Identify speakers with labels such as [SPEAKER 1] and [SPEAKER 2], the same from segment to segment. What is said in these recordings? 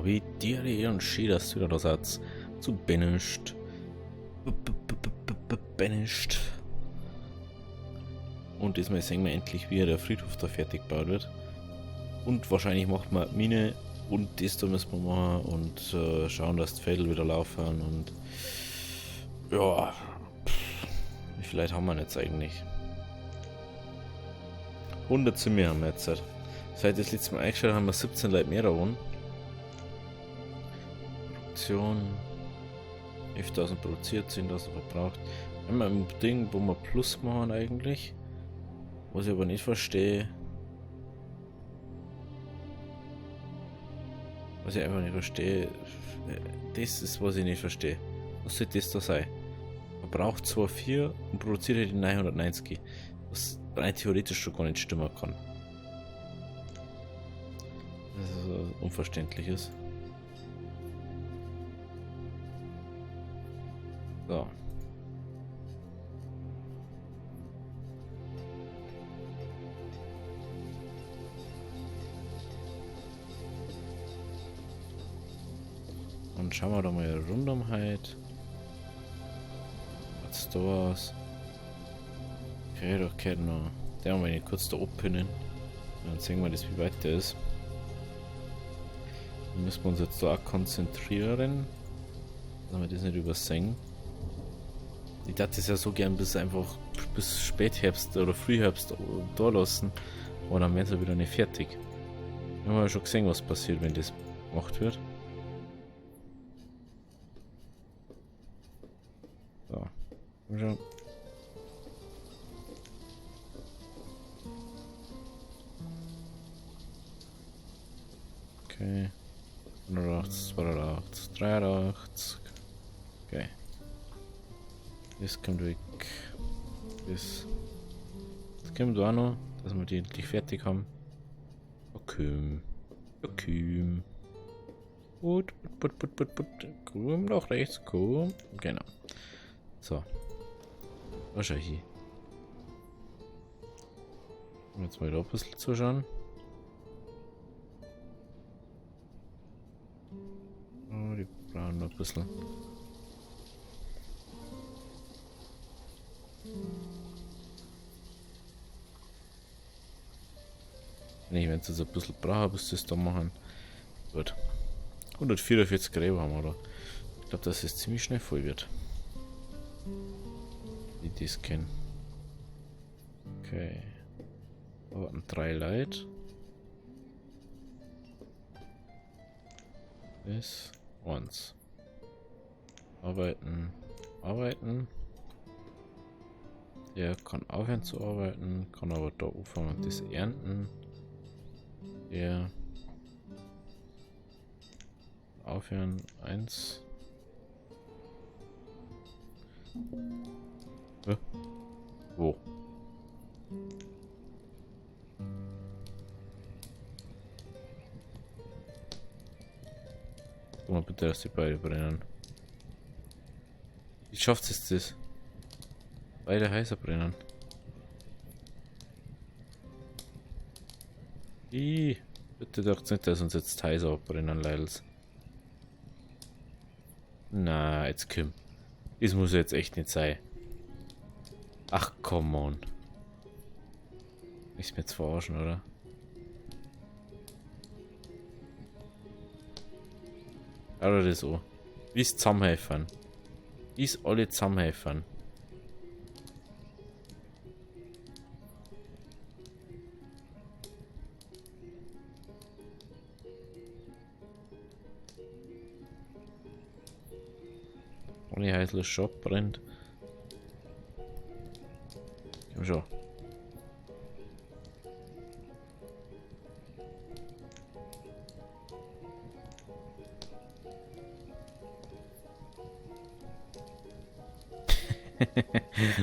[SPEAKER 1] wie dir und schön, dass du wieder da seid. Zu Banished. Banished. Und diesmal sehen wir endlich, wie der Friedhof da fertig gebaut wird. Und wahrscheinlich macht man Mine und das da müssen wir machen und schauen, dass die Felder wieder laufen und ja, wie viel Leute haben wir jetzt eigentlich? 100 zu mir haben wir jetzt. Seit das letzte Mal eingestellt haben wir 17 Leute mehr da wohnen. Produktion 11.000 produziert, 10.000 verbraucht. Wenn wir im Ding, wo wir Plus machen eigentlich. Was ich aber nicht verstehe. Was ich einfach nicht verstehe. Das ist, was ich nicht verstehe. Was soll das da sein? Man braucht zwar 4 und produziert die 990. Was rein theoretisch schon gar nicht stimmen kann. Das ist unverständliches. So. Und schauen wir da mal rundum halt. Was ist da was? Okay, doch kennen noch. Der haben wir kurz da abpinnen. Dann sehen wir das, wie weit der ist. Dann müssen wir uns jetzt da auch konzentrieren. Damit wir das nicht übersehen. Ich dachte es ja so gern bis einfach bis Spätherbst oder Frühherbst da lassen. Aber dann wären sie wieder nicht fertig. Wir haben ja schon gesehen, was passiert, wenn das gemacht wird. So. Schon. Okay. 180, 280, 380. Okay. Das kommt weg. Das kommt auch noch, dass wir die endlich fertig haben. Okay. Okay. Gut. Komm nach rechts, komm. Genau. So. Was schau hier? Jetzt mal da ein bisschen zuschauen. Oh, die brauchen noch ein bisschen. Ich werde jetzt ein bisschen brauchen, bis das da machen. Gut. 144 Gräber haben wir da. Ich glaube, dass es ziemlich schnell voll wird. Wie die das kennen. Okay. Da warten 3 Leute. Das. 1. Arbeiten. Arbeiten. Der kann aufhören zu arbeiten, kann aber da aufhören und das ernten. Der aufhören 1. Wo? Guck mal bitte, dass die beide brennen. Wie schafft es das? Beide heißer brennen. Bitte doch nicht, dass uns jetzt heißer abbrennen, Leidels. Na, jetzt komm. Das muss jetzt echt nicht sein. Ach, come on. Ist mir jetzt verarschen, oder? Oder das so. Wie ist zusammenhelfen? Wie ist alle zusammenhelfen? Ohne heißer Shop brennt. Komm schon.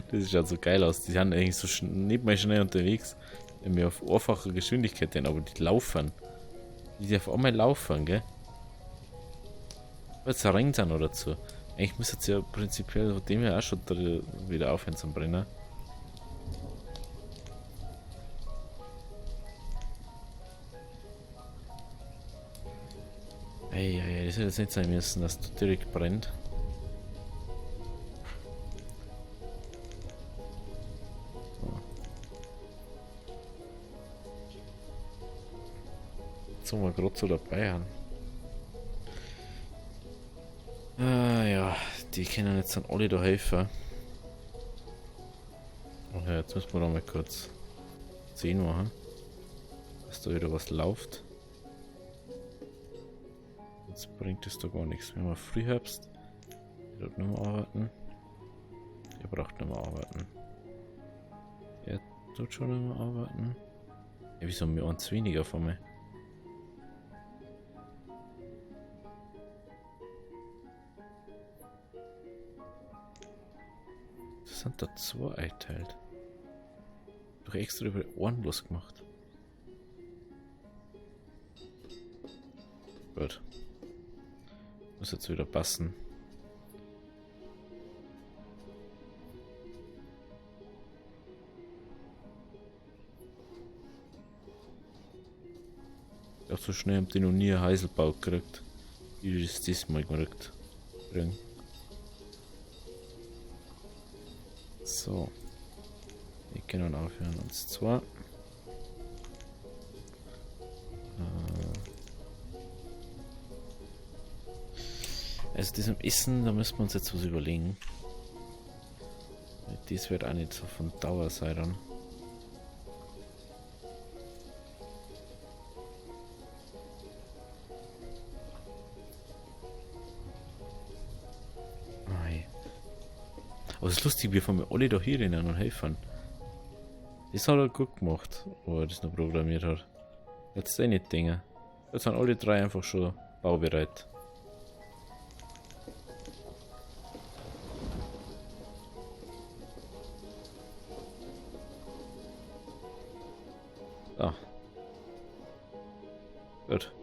[SPEAKER 1] Das schaut so geil aus. Die sind eigentlich so nicht mal schnell unterwegs. Wenn wir auf einfache Geschwindigkeit denn, aber die laufen. Die auf einmal laufen, gell? Jetzt rein sind oder so. Eigentlich müsste es ja prinzipiell von dem her auch schon wieder aufhören zum Brennen. Eieiei, das hätte jetzt nicht sein müssen, dass du direkt brennt. So, mal gerade so dabei haben. Ah ja, die können jetzt dann alle da helfen. Und ja, jetzt müssen wir da mal kurz 10 machen, dass da wieder was läuft. Jetzt bringt es da gar nichts. Wenn wir Frühherbst, der dort nicht mehr arbeiten. Der braucht nicht mehr arbeiten. Der tut schon nicht mehr arbeiten. Ja, wieso haben wir uns weniger von mir? Das sind da 2 eingeteilt. Doch extra über Ohren losgemacht. Gut. Muss jetzt wieder passen. Auch so schnell haben die noch nie einen Heiselbau gekriegt. Wie wir es diesmal gekriegt kriegen. So. Wir können aufhören uns zwar. Also diesem Essen, da müssen wir uns jetzt was überlegen. Das wird auch nicht so von Dauer sein dann. Aber es ist lustig, wir fahren alle da hier rein und helfen. Das hat er gut gemacht, wo er das noch programmiert hat. Jetzt eh nicht Dinge. Jetzt sind alle 3 einfach schon baubereit. Ah. Gut.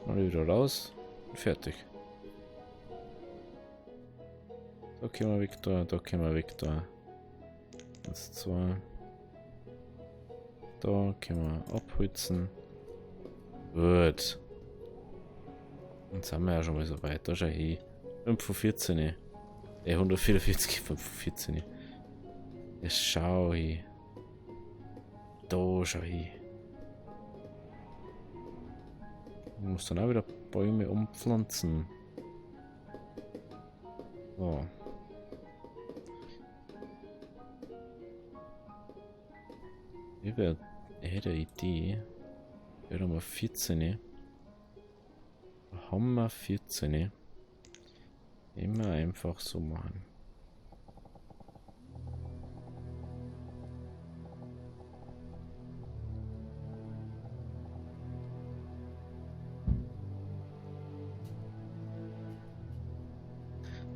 [SPEAKER 1] Alle wieder raus und fertig. Da können wir weg da können wir weg da. 1, 2. Da können wir abholzen. Gut. Jetzt sind wir ja schon mal so weit. Da schau hin. 5 von 14. 144, 5 von 14. Jetzt schau hin. Da schau hin. Ich muss dann auch wieder Bäume umpflanzen. So. Ich hätte eine Idee. Wir haben 14. Da haben wir 14. Immer einfach so machen.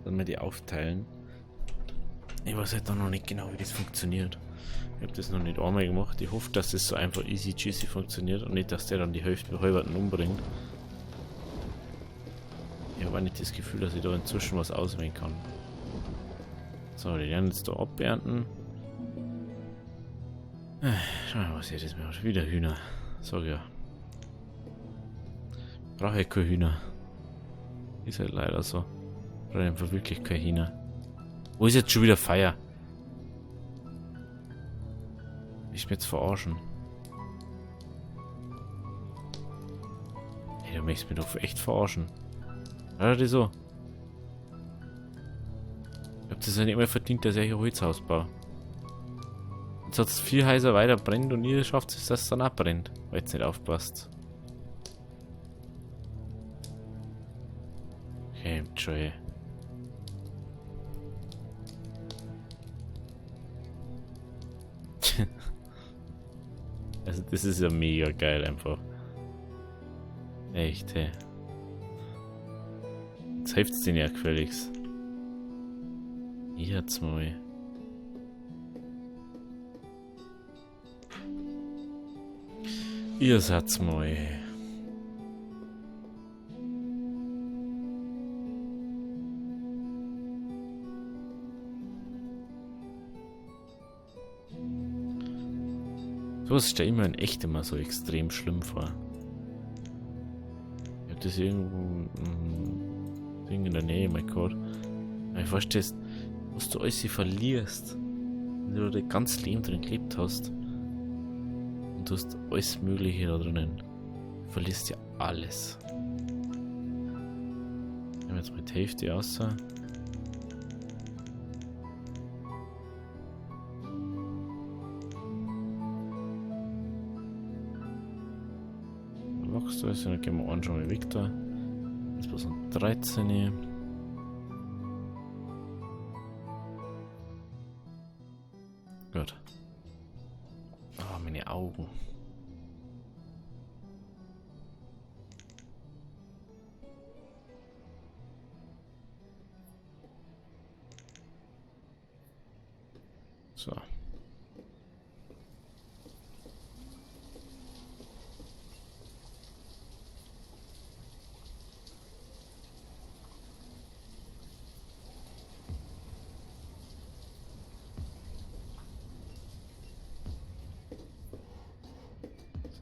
[SPEAKER 1] Dann wir die aufteilen. Ich weiß halt noch nicht genau, wie das funktioniert. Ich habe das noch nicht einmal gemacht. Ich hoffe, dass das so einfach easy cheesy funktioniert und nicht, dass der dann die Hälfte halberten umbringt. Ich habe auch nicht das Gefühl, dass ich da inzwischen was auswählen kann. So, die werden jetzt da abernten. Schauen wir mal, was jedes Mal wieder Hühner. Sag ja. Brauche ich keine Hühner. Ist halt leider so. Brauche einfach wirklich keine Hühner. Wo ist jetzt schon wieder Feier? Ich will jetzt verarschen. Ey, du möchtest mich doch echt verarschen. Oder die so? Ich hab das ja nicht mehr verdient, dass ich ein Holzhaus baue. Jetzt hat es 4 Häuser weiter brennt und ihr schafft es, dass es dann auch brennt, weil es nicht aufpasst. Okay, Joy. Also das ist ja mega geil einfach. Echt, hey. Jetzt hilft es denen ja gefälligst. Jetzt mal. Ihr seid's mal. Sowas stelle ich mir in echt immer so extrem schlimm vor. Wird das irgendwo Ding in der Nähe, mein Gott. Aber ich verstehst, was du alles verlierst, wenn du dein ganzes Leben drin gelebt hast und du hast alles Mögliche da drinnen. Du verlierst ja alles. Ich nehme jetzt mal die Hälfte raus. Wachst du also, dann gehen wir anschauen, wie weg da. Jetzt was ein 13. Gut. Ah, meine Augen. So.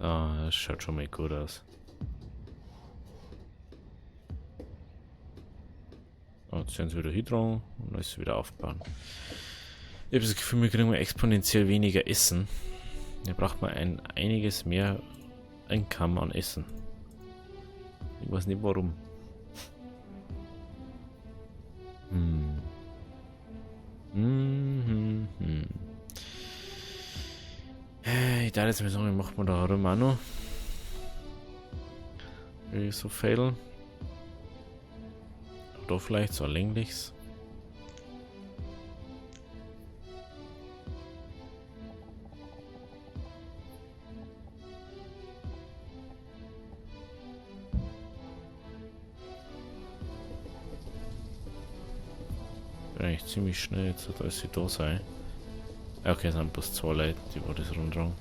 [SPEAKER 1] So, das schaut schon mal gut aus. So, jetzt werden sie wieder hintragen und alles wieder aufbauen. Ich habe das Gefühl, wir kriegen exponentiell weniger Essen. Da braucht man einiges mehr Income an Essen. Ich weiß nicht warum. Ich darf jetzt mal sagen, ich mache mal da herum auch noch. Will ich so failen. Oder vielleicht so ein längliches. Eigentlich ziemlich schnell, jetzt hat alles da sein. Okay, es sind bloß 2 Leute, die wo das rumtragen.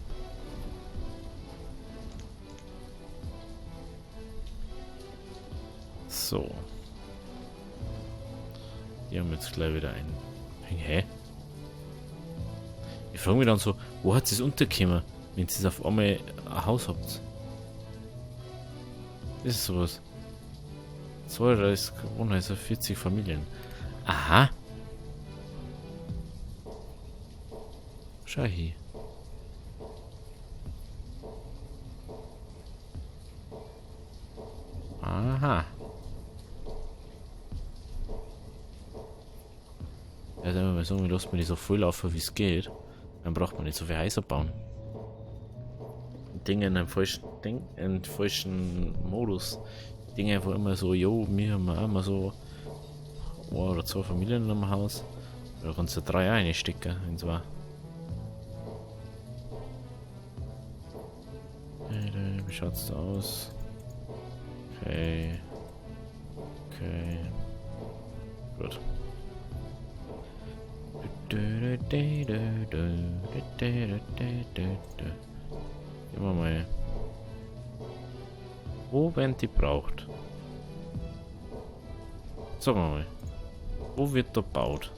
[SPEAKER 1] So. Die haben jetzt gleich wieder ein. Hä? Ich frage mich dann so, wo hat es untergekommen, wenn ihr auf einmal ein Haus habt? Das ist sowas. 32 Wohnhäuser, 40 Familien. Aha. Schau hier. Aha. Ja, dann mal sagen, lassen wir die so voll laufen, wie es geht. Dann braucht man nicht so viel Häuser bauen. Dinge in einem falschen Modus. Dinge einfach immer so, jo, wir haben auch immer so 1 oder 2 Familien in einem Haus. Da kannst du 3 reinstecken, in 2. Wie schaut's da aus? Okay. Okay. Gut. Immer mal. Wo werden die braucht? Sagen wir mal. Wo wird da gebaut?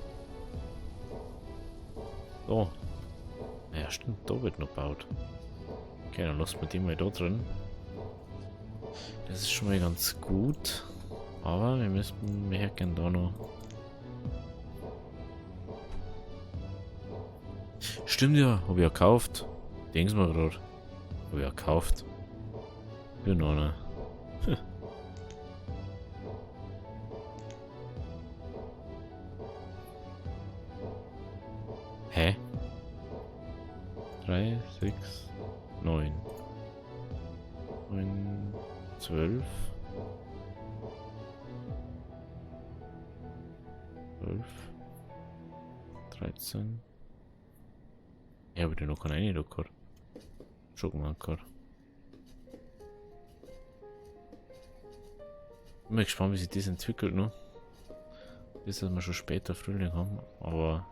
[SPEAKER 1] So. Ja, stimmt, da wird noch gebaut. Okay, dann lassen wir die mal da drin. Das ist schon mal ganz gut. Aber wir müssen mehr gerne da noch. Stimmt ja, habe ich ja gekauft. Denk's mal gerade. Habe ich ja gekauft. Für noch eine. Hä? 3, 6, 9. 9, 12. 12. 13. Ja, aber die noch keine eine da gehabt. Schon mal gehabt. Bin mal gespannt, wie sich das entwickelt, ne? Das, dass wir schon später Frühling haben, aber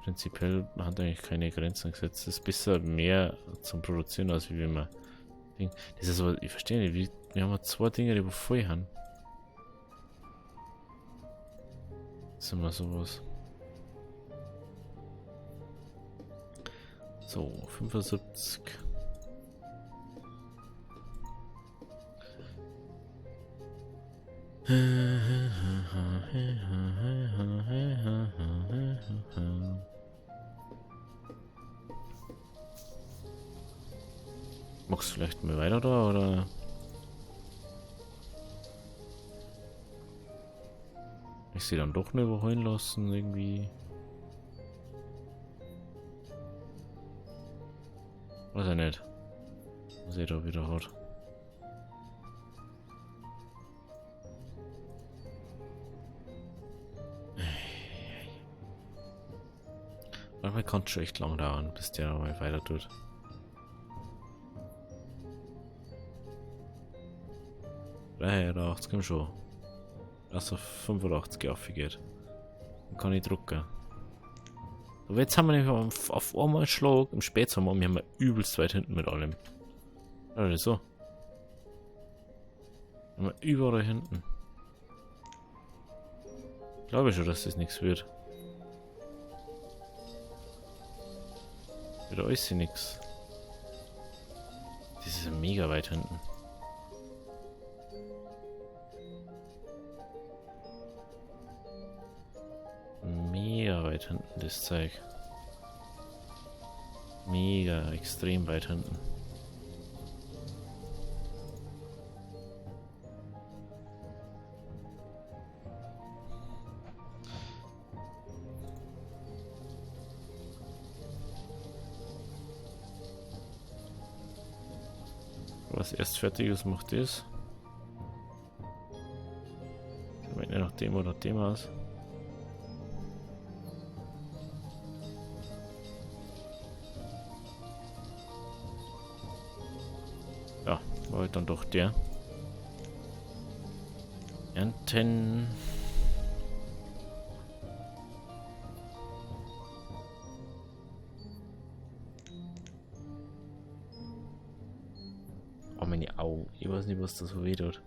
[SPEAKER 1] prinzipiell hat eigentlich keine Grenzen gesetzt. Es ist besser mehr zum Produzieren, als wie wenn man denkt. Das ist aber, ich verstehe nicht, wir haben ja 2 Dinge, die voll haben. Das ist immer sowas. So, 75. Magst du vielleicht mal weiter da, oder? Ich sie dann doch nicht überholen lassen, irgendwie. Weiß er nicht. Was er da wieder hat. Manchmal kann es schon echt lang dauern, bis der nochmal weiter tut. Daher, da 80 kommt schon. Also 85 aufgeht. Dann kann ich drucken. Aber jetzt haben wir nämlich auf einmal einen Schlag im Spätsommer und wir haben übelst weit hinten mit allem. Ja, das ist so. Haben wir überall hinten. Glaube ich schon, dass das nichts wird. Wieder ist sie nichts. Das ist ja mega weit hinten. Mega weit hinten, das Zeug. Mega, extrem weit hinten. Was erst fertig ist, macht das. Wenn nicht nach dem oder dem aus. Ja, war halt dann doch der. Ernten. Oh, meine Augen. Ich weiß nicht, was das so weh tut.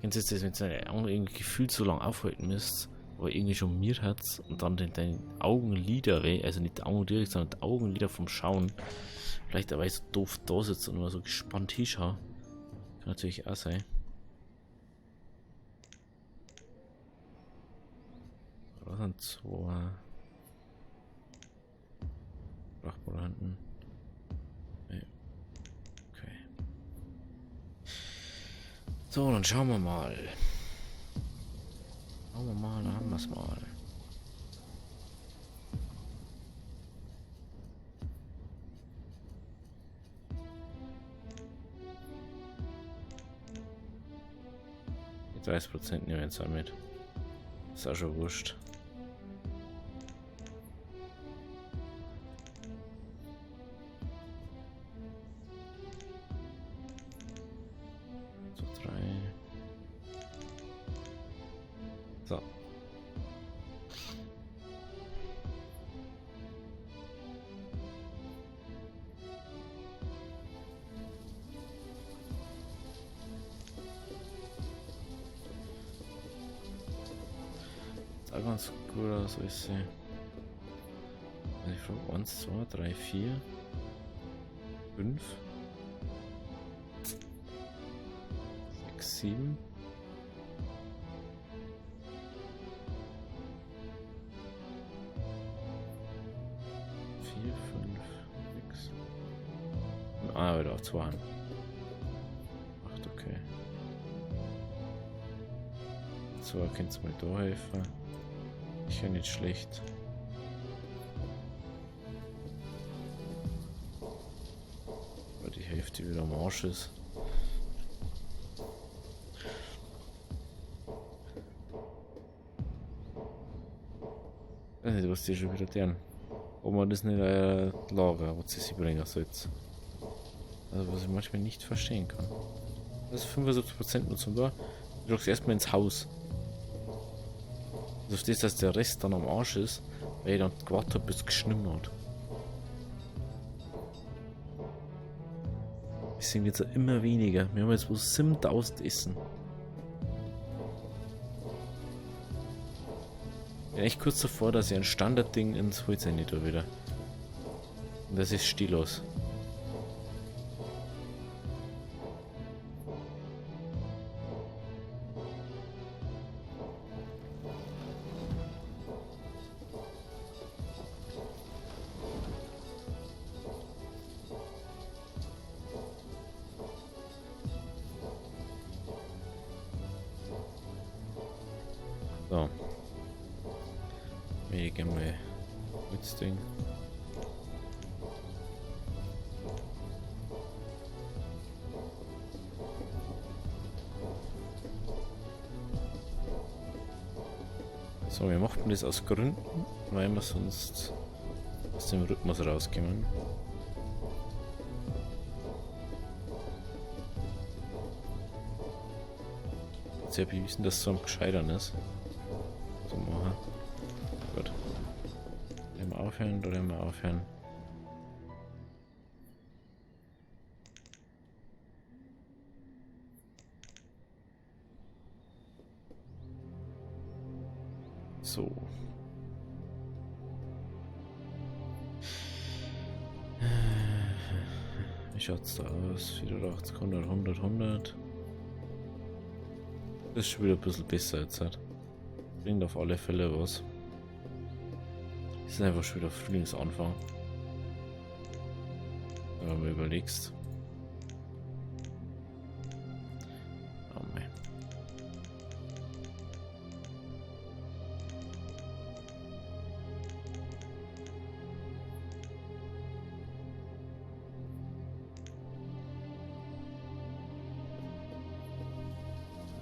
[SPEAKER 1] Kennst du das, wenn du deine Augen irgendwie gefühlt so lange aufhalten müsst, aber irgendwie schon mir hat's und dann deine Augenlider weh, also nicht die Augen direkt, sondern die Augenlider vom Schauen. Vielleicht aber ich so doof da sitze und immer so gespannt hinschaue. Kann natürlich auch sein. Da sind zwei Flachbranten. Okay. So, dann schauen wir mal. Schauen wir mal, dann haben wir es mal. Die 30% nehmen wir jetzt auch mit. Ist auch schon wurscht. So, 3. So. Sah ganz gut aus, ich sehe. Ich frage 1, 2, 3, 4, 5, 6, 7. Ah, wieder auf 2 Hand. 8, okay. So, kannst du mal da helfen. Ich ja nicht schlecht. Weil die Hälfte wieder am Arsch ist. Du hast dir schon wieder deren. Ob man das nicht Lager, was sie bringen soll. Also was ich manchmal nicht verstehen kann. Das ist 75% Nutzung da. Du drückst erstmal ins Haus. Du verstehst, dass der Rest dann am Arsch ist, weil ich dann gewartet habe, bis es geschnitten hat. Es sind jetzt immer weniger. Wir haben jetzt wohl 7000 Essen. Ja, echt kurz davor, dass ich ein Standardding ins Holz nicht da wieder. Und das ist stillos. So. Ich gehe mal mit das Ding. So, wir machen das aus Gründen, weil wir sonst aus dem Rhythmus rauskommen. Sehr bewiesen, dass es so am Gescheitern ist. So machen. Gut. Wollen wir aufhören oder wollen wir aufhören? So. Wie schaut's da aus? 84, 100, 100, 100. Das ist schon wieder ein bisschen besser jetzt halt. Bringt auf alle Fälle was. Es ist einfach schon wieder Frühlingsanfang. Wenn du mal überlegst. Oh mein.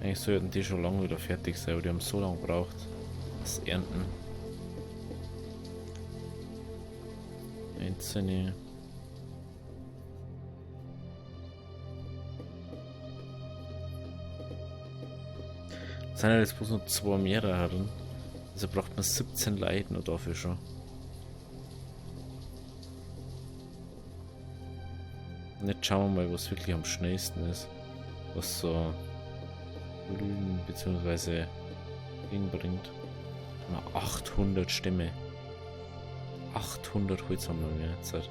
[SPEAKER 1] Eigentlich sollten die schon lange wieder fertig sein, aber die haben so lange gebraucht. Das Ernten. 19. Das sind ja jetzt bloß noch 2 mehrere. Also braucht man 17 Leute noch dafür schon. Und jetzt schauen wir mal, was wirklich am schnellsten ist. Was so Blühen bzw. Ding bringt. 800 Stämme. 800 Holz haben wir jetzt. Ich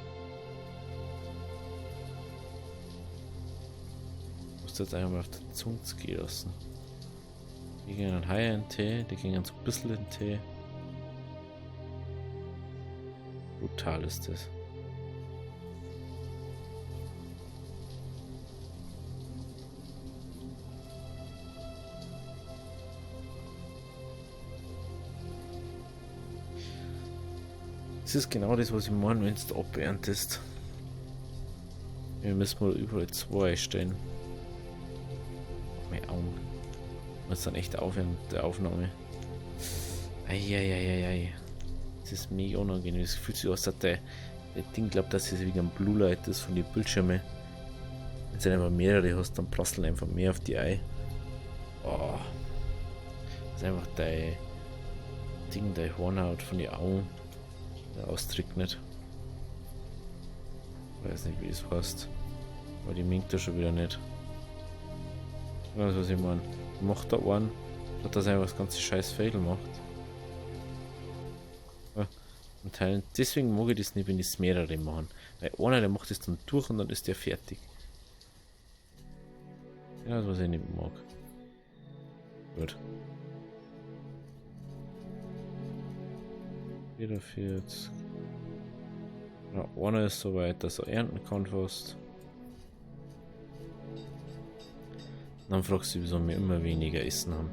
[SPEAKER 1] muss jetzt einmal auf der Zunge gehen lassen. Die gehen einen High in Tee, die gehen so ein bisschen in Tee. Brutal ist das. Das ist genau das, was ich meine, wenn du aberntest. Wir müssen mal überall 2 stellen. Meine Augen. Ich muss dann echt aufhören mit der Aufnahme. Eieieiei. Das ist mega unangenehm. Es fühlt sich aus, dass der Ding glaubt, dass es wegen einem Blue Light ist von den Bildschirmen. Wenn du einfach mehrere hast, dann prasseln einfach mehr auf die Ei. Oh. Das ist einfach dein Ding, deine Hornhaut von den Augen. Der austrocknet. Weiß nicht, wie es heißt. Aber die minkt er schon wieder nicht. Weißt du, was ich meine? Macht der einen, hat das einfach das ganze scheiß Fail macht. Ja, und teilen. Deswegen mag ich das nicht, wenn es mehrere machen. Weil einer, der macht das dann durch und dann ist der fertig. Ja, das was ich nicht mag. Gut. 44. Ja, einer ist soweit, dass er ernten kann fast. Dann fragst du, wieso wir immer weniger Essen haben.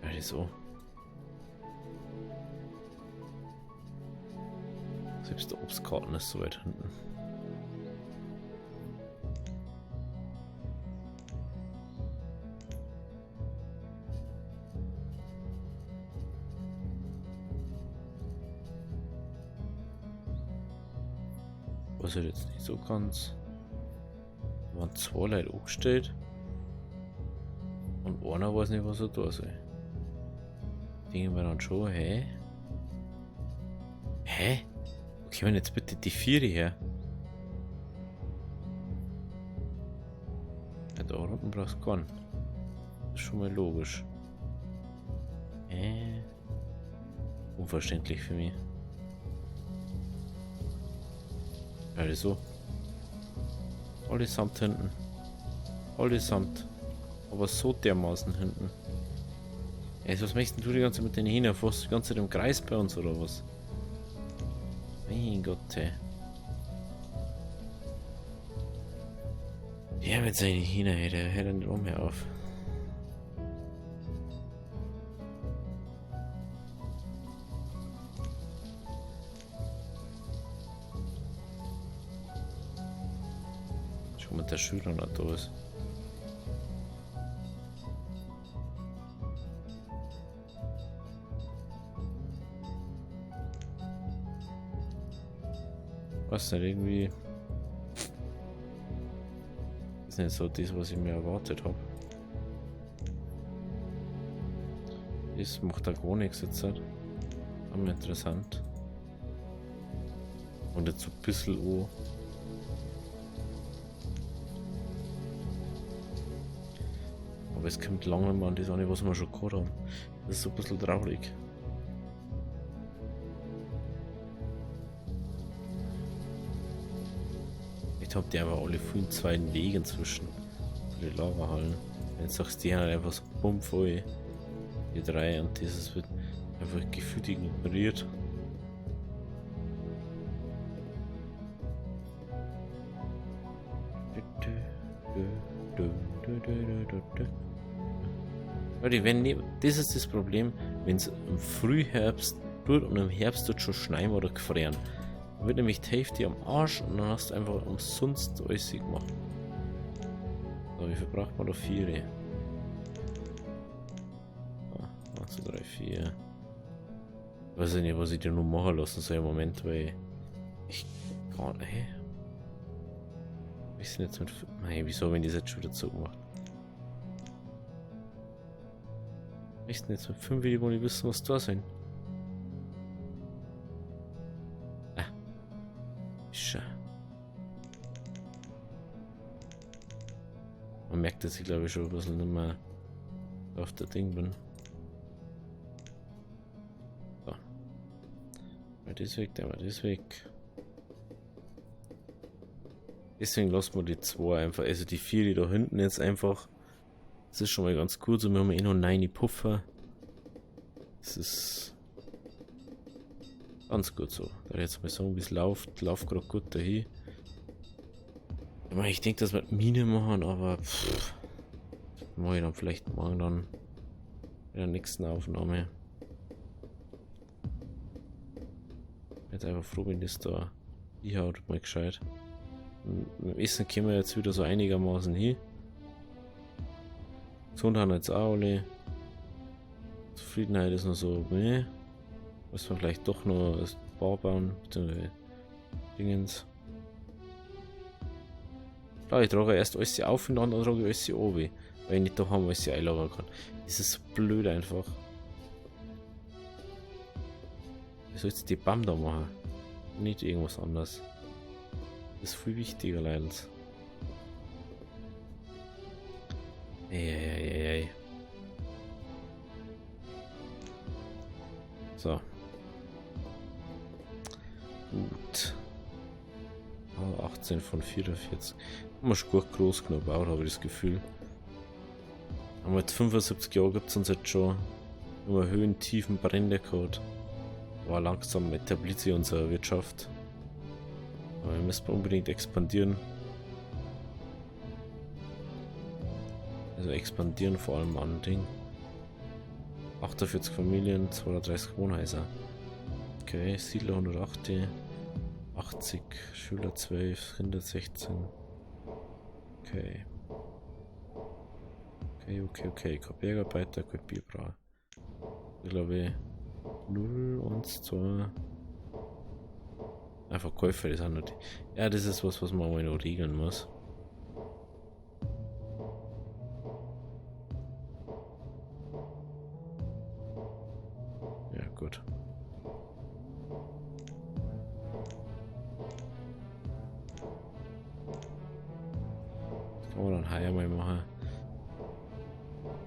[SPEAKER 1] Also. Selbst der Obstgarten ist so weit hinten. Was halt jetzt nicht so ganz. Da waren 2 Leute angestellt. Und einer weiß nicht, was er da soll. Denken wir dann schon, hä? Hä? Okay, wenn jetzt bitte die 4 her. Ja, da unten brauchst du keinen. Das ist schon mal logisch. Unverständlich für mich. Also. Allesamt hinten. Allesamt. Aber so dermaßen hinten. Ey, was möchtest du die ganze Zeit mit den Hähnern? Fährst du die ganze Zeit im Kreis bei uns oder was? Mein Gott, ey. Ja, mit seinen Hähnern, ey, der hört dann nicht mehr auf. Schon mit der Schüler noch da ist. Was nicht irgendwie. Ist nicht so das, was ich mir erwartet habe. Das macht da gar nichts jetzt. Aber interessant. Und jetzt so ein bisschen auch. Aber es kommt lange mal an das eine, was wir schon gehabt haben. Das ist so ein bisschen traurig. Ich habe die aber alle vielen zweiten Wegen zwischen die Lagerhallen. Wenn du sagst, die haben einfach so bumm voll, die drei, und dieses wird einfach gefühlt ignoriert. Leute, wenn nicht, das ist das Problem, wenn es im Frühherbst tut und im Herbst tut schon schneien oder gefrieren. Dann wird nämlich die Hälfte am Arsch und dann hast du einfach umsonst alles gemacht. So, wie viel braucht man da? 4? 1, 2, 3, 4. Ich weiß nicht, was ich dir noch machen lassen soll im Moment, weil ich gar nicht. Ich bin jetzt mit. Nein, wieso, wenn die jetzt schon wieder zugemacht? Ich bin jetzt mit 5 Videos, wo ich wissen, was da sind. Man merkt, dass ich glaube ich schon ein bisschen nicht mehr auf der Ding bin. So. Mal das weg, der mal das weg. Deswegen lassen wir die 2 einfach, also die 4, die da hinten jetzt einfach. Das ist schon mal ganz gut, so wir haben eh noch 9 Puffer. Das ist ganz gut so. Da jetzt mal sagen, wie es läuft gerade gut dahin. Ich denke, dass wir Mine machen, aber mache ich dann vielleicht morgen dann in der nächsten Aufnahme. Jetzt einfach froh, wenn das da hinhaut, mal gescheit. Mit dem Essen kommen wir jetzt wieder so einigermaßen hin. Gesundheit jetzt auch alle. Zufriedenheit ist noch so, ne? Muss man vielleicht doch noch das Bar bauen, beziehungsweise Dingens. Klar, ich trage erst alles auf und dann trage ich alles oben, weil ich nicht da haben, was ich einlagern kann. Das ist so blöd einfach. Wie soll jetzt die BAM da machen? Nicht irgendwas anderes. Das ist viel wichtiger, leider. Eieieiei. So. Gut. 18 von 44. Haben wir schon gut groß genug gebaut, habe ich das Gefühl. Aber mit 75 Jahren gibt es uns jetzt schon immer Höhen, Tiefen, Brände gehabt. Aber langsam etabliert sich unsere Wirtschaft. Aber wir müssen unbedingt expandieren. Also expandieren vor allem an Ding. 48 Familien, 230 Wohnhäuser. Okay, Siedler 108, 80, Schüler 12, Rinder 16. Okay. Okay. Kein Bergarbeiter, kein Bierbrauer. Ich glaube 0 und 2. Einfach Käufer, das sind nicht. Ja, das ist was man mal noch regeln muss. Ja, gut. Das kann man dann heuer mal machen.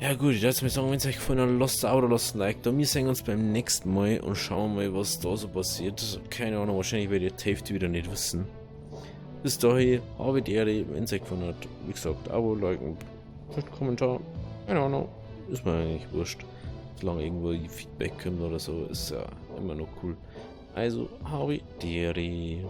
[SPEAKER 1] Ja gut, ich würde mir sagen, wenn es euch gefallen hat, lasst ein Abo, lasst ein Like da. Wir sehen uns beim nächsten Mal und schauen mal, was da so passiert. Keine Ahnung, wahrscheinlich werde ich die Hälfte wieder nicht wissen. Bis dahin, habe die Ehre, wenn es euch gefallen hat. Wie gesagt, Abo, liken, Kommentar. Keine Ahnung, ist mir eigentlich wurscht. Solange irgendwo Feedback kommt oder so, ist ja immer noch cool. Also, Howie Deri.